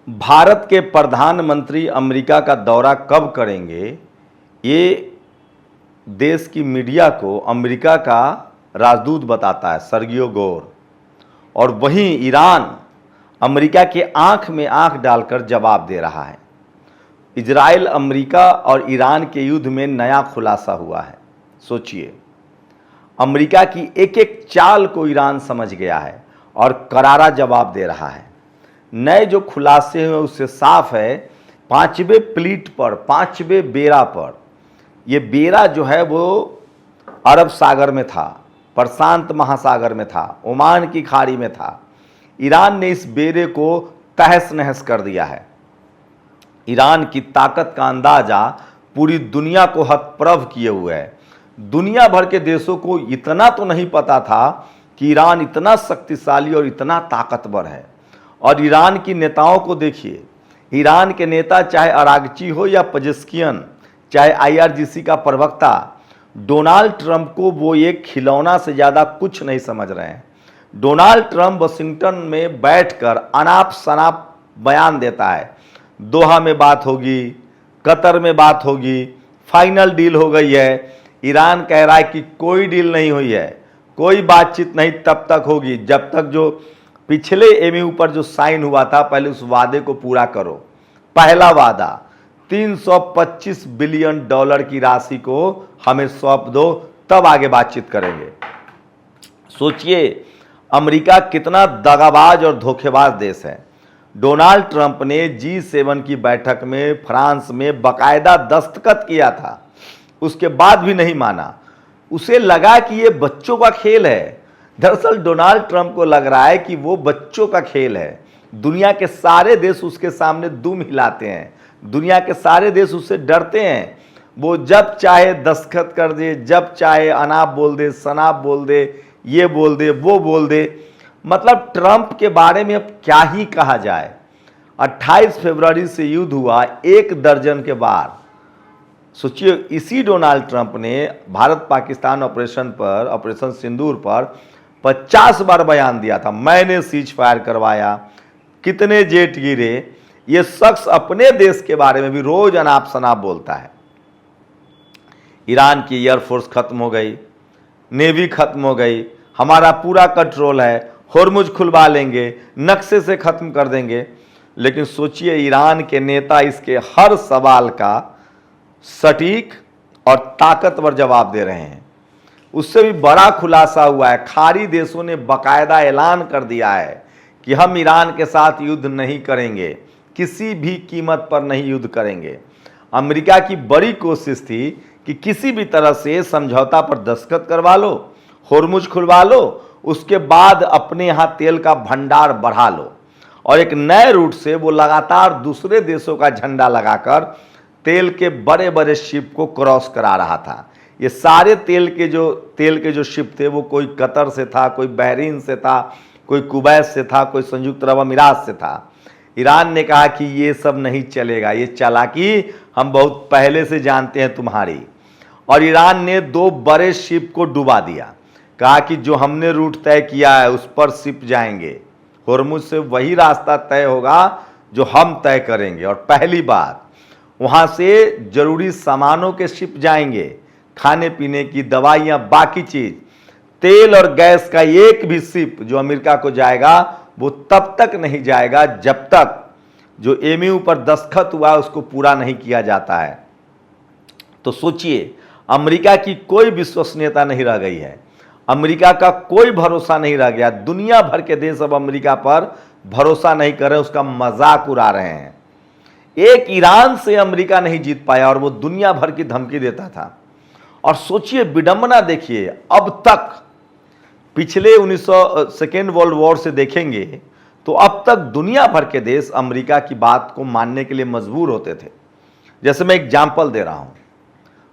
भारत के प्रधानमंत्री अमेरिका का दौरा कब करेंगे, ये देश की मीडिया को अमेरिका का राजदूत बताता है सर्गियो गोर। और वहीं ईरान अमेरिका के आंख में आंख डालकर जवाब दे रहा है। इजराइल, अमेरिका और ईरान के युद्ध में नया खुलासा हुआ है। सोचिए, अमेरिका की एक एक चाल को ईरान समझ गया है और करारा जवाब दे रहा है। नए जो खुलासे हुए उससे साफ है, पांचवें प्लीट पर, पांचवें बेरा पर, ये बेरा जो है वो अरब सागर में था, प्रशांत महासागर में था, ओमान की खाड़ी में था। ईरान ने इस बेरे को तहस नहस कर दिया है। ईरान की ताकत का अंदाजा पूरी दुनिया को हतप्रभ किए हुए है। दुनिया भर के देशों को इतना तो नहीं पता था कि ईरान इतना शक्तिशाली और इतना ताकतवर है। और ईरान की नेताओं को देखिए, ईरान के नेता चाहे अरागची हो या पजेस्कियन, चाहे आईआरजीसी का प्रवक्ता, डोनाल्ड ट्रंप को वो एक खिलौना से ज़्यादा कुछ नहीं समझ रहे हैं। डोनाल्ड ट्रंप वाशिंगटन में बैठकर अनाप शनाप बयान देता है, दोहा में बात होगी, कतर में बात होगी, फाइनल डील हो गई है। ईरान कह रहा है कि कोई डील नहीं हुई है, कोई बातचीत नहीं तब तक होगी जब तक जो पिछले एमयू पर जो साइन हुआ था, पहले उस वादे को पूरा करो। पहला वादा 325 बिलियन डॉलर की राशि को हमें सौंप दो, तब आगे बातचीत करेंगे। सोचिए अमेरिका कितना दगाबाज और धोखेबाज देश है। डोनाल्ड ट्रंप ने G7 की बैठक में फ्रांस में बाकायदा दस्तखत किया था, उसके बाद भी नहीं माना। उसे लगा कि ये बच्चों का खेल है। दरअसल डोनाल्ड ट्रंप को लग रहा है कि वो बच्चों का खेल है। दुनिया के सारे देश उसके सामने दुम हिलाते हैं, दुनिया के सारे देश उससे डरते हैं। वो जब चाहे दस्तखत कर दे, जब चाहे अनाप बोल दे, शनाप बोल दे, ये बोल दे, वो बोल दे। मतलब ट्रंप के बारे में अब क्या ही कहा जाए। 28 फरवरी से युद्ध हुआ, 1 दर्जन के बार। सोचिए, इसी डोनाल्ड ट्रंप ने भारत पाकिस्तान ऑपरेशन पर, ऑपरेशन सिंदूर पर 50 बार बयान दिया था, मैंने सीज फायर करवाया, कितने जेट गिरे। ये शख्स अपने देश के बारे में भी रोज अनाप शनाप बोलता है। ईरान की एयरफोर्स खत्म हो गई, नेवी खत्म हो गई, हमारा पूरा कंट्रोल है, होर्मुज खुलवा लेंगे, नक्शे से खत्म कर देंगे। लेकिन सोचिए ईरान के नेता इसके हर सवाल का सटीक और ताकतवर जवाब दे रहे हैं। उससे भी बड़ा खुलासा हुआ है, खाड़ी देशों ने बाकायदा ऐलान कर दिया है कि हम ईरान के साथ युद्ध नहीं करेंगे, किसी भी कीमत पर नहीं युद्ध करेंगे। अमेरिका की बड़ी कोशिश थी कि किसी भी तरह से समझौता पर दस्तखत करवा लो, होर्मुज खुलवा लो, उसके बाद अपने यहाँ तेल का भंडार बढ़ा लो। और एक नए रूट से वो लगातार दूसरे देशों का झंडा लगाकर तेल के बड़े बड़े शिप को क्रॉस करा रहा था। ये सारे तेल के जो शिप थे वो कोई कतर से था, कोई बहरीन से था, कोई कुवैत से था, कोई संयुक्त अरब अमीरात से था। ईरान ने कहा कि ये सब नहीं चलेगा, ये चालाकी हम बहुत पहले से जानते हैं तुम्हारी। और ईरान ने 2 बड़े शिप को डुबा दिया, कहा कि जो हमने रूट तय किया है उस पर शिप जाएंगे, होर्मुज से वही रास्ता तय होगा जो हम तय करेंगे। और पहली बात, वहाँ से जरूरी सामानों के शिप जाएंगे, खाने पीने की दवाइयाँ, बाकी चीज़। तेल और गैस का एक भी शिप जो अमेरिका को जाएगा वो तब तक नहीं जाएगा जब तक जो एमयू पर दस्तखत हुआ उसको पूरा नहीं किया जाता है। तो सोचिए, अमेरिका की कोई विश्वसनीयता नहीं रह गई है, अमेरिका का कोई भरोसा नहीं रह गया। दुनिया भर के देश अब अमेरिका पर भरोसा नहीं कर रहे, उसका मजाक उड़ा रहे हैं। एक ईरान से अमेरिका नहीं जीत पाया और वो दुनिया भर की धमकी देता था। और सोचिए विडंबना देखिए, अब तक पिछले 1902 वर्ल्ड वॉर से देखेंगे तो अब तक दुनिया भर के देश अमेरिका की बात को मानने के लिए मजबूर होते थे। जैसे मैं एग्जाम्पल दे रहा हूं,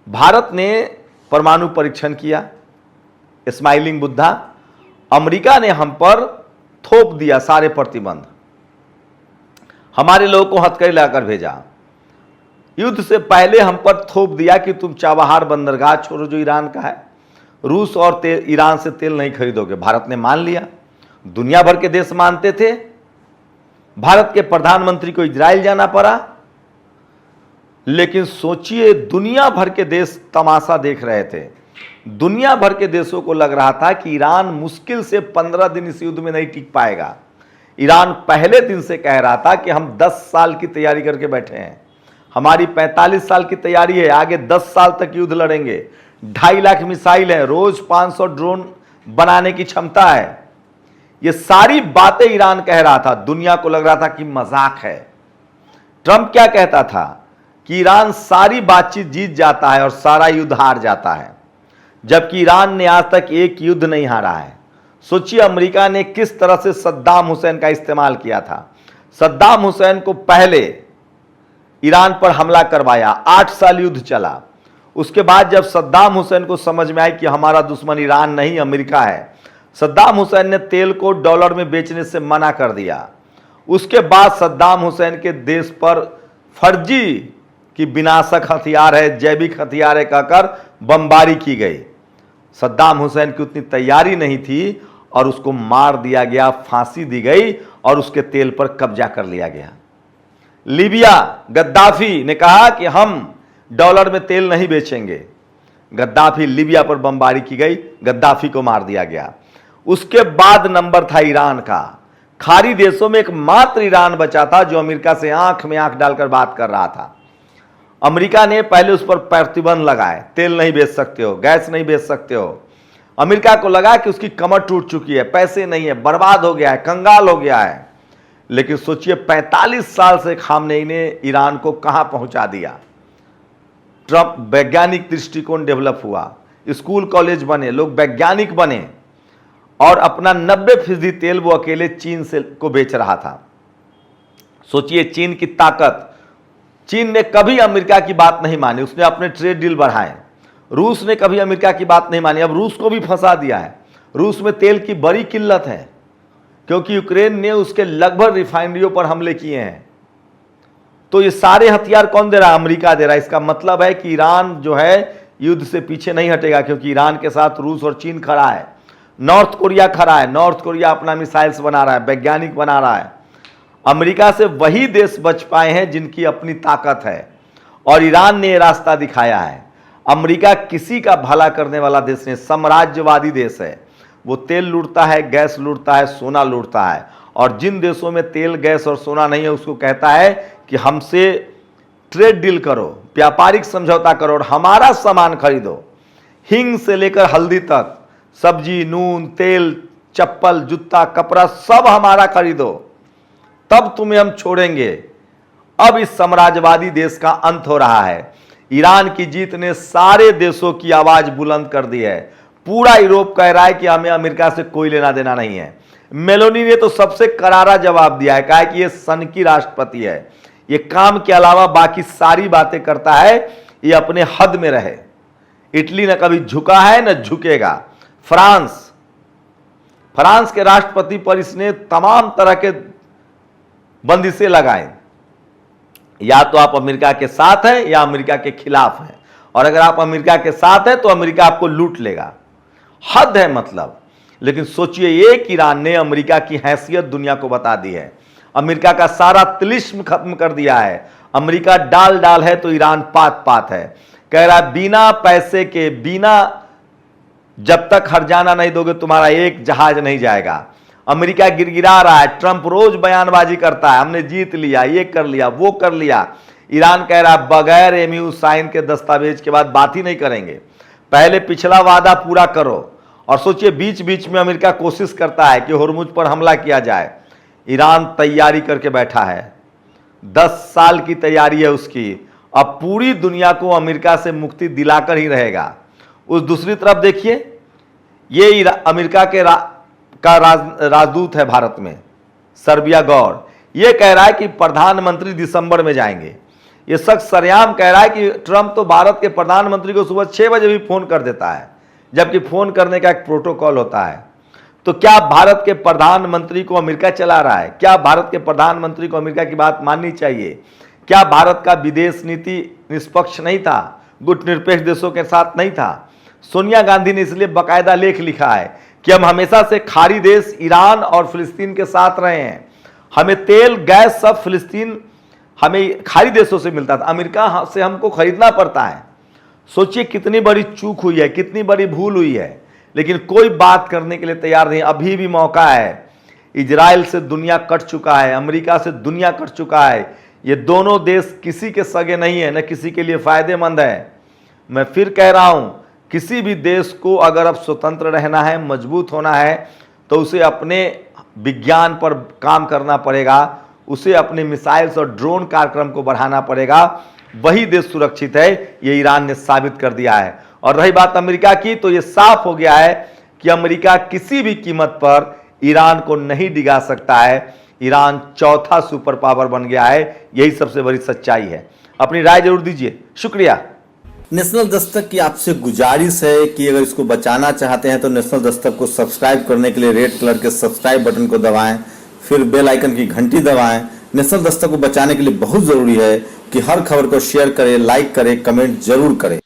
भारत ने परमाणु परीक्षण किया, स्माइलिंग बुद्धा, अमेरिका ने हम पर थोप दिया सारे प्रतिबंध, हमारे लोगों को हथकड़ी लगाकर भेजा। युद्ध से पहले हम पर थोप दिया कि तुम चाबहार बंदरगाह छोड़ो जो ईरान का है, रूस और ईरान से तेल नहीं खरीदोगे। भारत ने मान लिया, दुनिया भर के देश मानते थे, भारत के प्रधानमंत्री को इजराइल जाना पड़ा। लेकिन सोचिए, दुनिया भर के देश तमाशा देख रहे थे। दुनिया भर के देशों को लग रहा था कि ईरान मुश्किल से 15 दिन इस युद्ध में नहीं टिक पाएगा। ईरान पहले दिन से कह रहा था कि हम 10 साल की तैयारी करके बैठे हैं, हमारी 45 साल की तैयारी है, आगे 10 साल तक युद्ध लड़ेंगे, 2.5 लाख मिसाइल है, रोज 500 ड्रोन बनाने की क्षमता है। ये सारी बातें ईरान कह रहा था, दुनिया को लग रहा था कि मजाक है। ट्रंप क्या कहता था कि ईरान सारी बातचीत जीत जाता है और सारा युद्ध हार जाता है, जबकि ईरान ने आज तक एक युद्ध नहीं हारा है। सोचिए अमेरिका ने किस तरह से सद्दाम हुसैन का इस्तेमाल किया था। सद्दाम हुसैन को पहले ईरान पर हमला करवाया, 8 साल युद्ध चला। उसके बाद जब सद्दाम हुसैन को समझ में आया कि हमारा दुश्मन ईरान नहीं अमेरिका है, सद्दाम हुसैन ने तेल को डॉलर में बेचने से मना कर दिया। उसके बाद सद्दाम हुसैन के देश पर फर्जी कि विनाशक हथियार है, जैविक हथियार है कहकर बमबारी की गई। सद्दाम हुसैन की उतनी तैयारी नहीं थी और उसको मार दिया गया, फांसी दी गई और उसके तेल पर कब्जा कर लिया गया। लीबिया, गद्दाफी ने कहा कि हम डॉलर में तेल नहीं बेचेंगे। गद्दाफी, लीबिया पर बमबारी की गई, गद्दाफी को मार दिया गया। उसके बाद नंबर था ईरान का। खाड़ी देशों में एकमात्र ईरान बचा था जो अमेरिका से आंख में आंख डालकर बात कर रहा था। अमेरिका ने पहले उस पर प्रतिबंध लगाए, तेल नहीं बेच सकते हो, गैस नहीं बेच सकते हो। अमेरिका को लगा कि उसकी कमर टूट चुकी है, पैसे नहीं है, बर्बाद हो गया है, कंगाल हो गया है। लेकिन सोचिए 45 साल से खामनेई ने ईरान को कहां पहुंचा दिया। ट्रंप वैज्ञानिक दृष्टिकोण डेवलप हुआ, स्कूल कॉलेज बने, लोग वैज्ञानिक बने और अपना 90% तेल वो अकेले चीन से को बेच रहा था। सोचिए चीन की ताकत। चीन ने कभी अमेरिका की बात नहीं मानी, उसने अपने ट्रेड डील बढ़ाए। रूस ने कभी अमेरिका की बात नहीं मानी, अब रूस को भी फंसा दिया है। रूस में तेल की बड़ी किल्लत है क्योंकि यूक्रेन ने उसके लगभग रिफाइनरियों पर हमले किए हैं। तो ये सारे हथियार कौन दे रहा है? अमेरिका दे रहा है। इसका मतलब है कि ईरान जो है युद्ध से पीछे नहीं हटेगा, क्योंकि ईरान के साथ रूस और चीन खड़ा है, नॉर्थ कोरिया खड़ा है। नॉर्थ कोरिया अपना मिसाइल्स बना रहा है, वैज्ञानिक बना रहा है। अमेरिका से वही देश बच पाए हैं जिनकी अपनी ताकत है और ईरान ने यह रास्ता दिखाया है। अमेरिका किसी का भला करने वाला देश नहीं, साम्राज्यवादी देश है। वो तेल लूटता है, गैस लूटता है, सोना लूटता है। और जिन देशों में तेल, गैस और सोना नहीं है उसको कहता है कि हमसे ट्रेड डील करो, व्यापारिक समझौता करो और हमारा सामान खरीदो। हिंग से लेकर हल्दी तक, सब्जी, नून, तेल, चप्पल, जूता, कपड़ा सब हमारा खरीदो, तब तुम्हें हम छोड़ेंगे। अब इस साम्राज्यवादी देश का अंत हो रहा है। ईरान की जीत ने सारे देशों की आवाज बुलंद कर दी है। पूरा यूरोप कह रहा है कि हमें अमेरिका से कोई लेना देना नहीं है। मेलोनी ने तो सबसे करारा जवाब दिया है, कहा कि यह सन की राष्ट्रपति है, ये काम के अलावा बाकी सारी बातें करता है, ये अपने हद में रहे। इटली न कभी झुका है न झुकेगा। फ्रांस के राष्ट्रपति पर इसने तमाम तरह के बंदिशें लगाए, या तो आप अमेरिका के साथ हैं या अमेरिका के खिलाफ हैं, और अगर आप अमेरिका के साथ हैं तो अमेरिका आपको लूट लेगा। हद है मतलब। लेकिन सोचिए एक ईरान ने अमेरिका की हैसियत दुनिया को बता दी है, अमेरिका का सारा तिलिस्म खत्म कर दिया है। अमेरिका डाल डाल है तो ईरान पात पात है। कह रहा बिना पैसे के, बिना जब तक हर्जाना नहीं दोगे तुम्हारा एक जहाज नहीं जाएगा। अमेरिका गिरगिरा रहा है, ट्रंप रोज बयानबाजी करता है, हमने जीत लिया, ये कर लिया, वो कर लिया। ईरान कह रहा है बगैर एमयू साइन के दस्तावेज के बाद बात ही नहीं करेंगे, पहले पिछला वादा पूरा करो। और सोचिए बीच बीच में अमेरिका कोशिश करता है कि होर्मुज पर हमला किया जाए। ईरान तैयारी करके बैठा है, 10 साल की तैयारी है उसकी। अब पूरी दुनिया को अमेरिका से मुक्ति दिलाकर ही रहेगा। उस दूसरी तरफ देखिए, ये अमेरिका के राजदूत है भारत में, सर्बिया गौर, ये कह रहा है कि प्रधानमंत्री दिसंबर में जाएंगे। ये शख्स सरेआम कह रहा है कि ट्रंप तो भारत के प्रधानमंत्री को सुबह 6 बजे भी फोन कर देता है, जबकि फोन करने का एक प्रोटोकॉल होता है। तो क्या भारत के प्रधानमंत्री को अमेरिका चला रहा है? क्या भारत के प्रधानमंत्री को अमेरिका की बात माननी चाहिए? क्या भारत का विदेश नीति निष्पक्ष नहीं था, गुटनिरपेक्ष देशों के साथ नहीं था? सोनिया गांधी ने इसलिए बाकायदा लेख लिखा है कि हम हमेशा से खाड़ी देश ईरान और फिलिस्तीन के साथ रहे हैं, हमें तेल गैस सब फिलिस्तीन हमें खाड़ी देशों से मिलता था, अमेरिका से हमको खरीदना पड़ता है। सोचिए कितनी बड़ी चूक हुई है, कितनी बड़ी भूल हुई है, लेकिन कोई बात करने के लिए तैयार नहीं। अभी भी मौका है। इजराइल से दुनिया कट चुका है, अमेरिका से दुनिया कट चुका है। ये दोनों देश किसी के सगे नहीं है, न किसी के लिए फायदेमंद है। मैं फिर कह रहा हूं, किसी भी देश को अगर अब स्वतंत्र रहना है, मजबूत होना है, तो उसे अपने विज्ञान पर काम करना पड़ेगा, उसे अपने मिसाइल्स और ड्रोन कार्यक्रम को बढ़ाना पड़ेगा। वही देश सुरक्षित है, ये ईरान ने साबित कर दिया है। और रही बात अमेरिका की, तो ये साफ हो गया है कि अमेरिका किसी भी कीमत पर ईरान को नहीं डिगा सकता है। ईरान चौथा सुपर पावर बन गया है, यही सबसे बड़ी सच्चाई है। अपनी राय जरूर दीजिए, शुक्रिया। नेशनल दस्तक की आपसे गुजारिश है कि अगर इसको बचाना चाहते हैं तो नेशनल दस्तक को सब्सक्राइब करने के लिए रेड कलर के सब्सक्राइब बटन को दबाएं, फिर बेल आइकन की घंटी दबाएं। नेशनल दस्तक को बचाने के लिए बहुत जरूरी है कि हर खबर को शेयर करें, लाइक करें, कमेंट जरूर करें।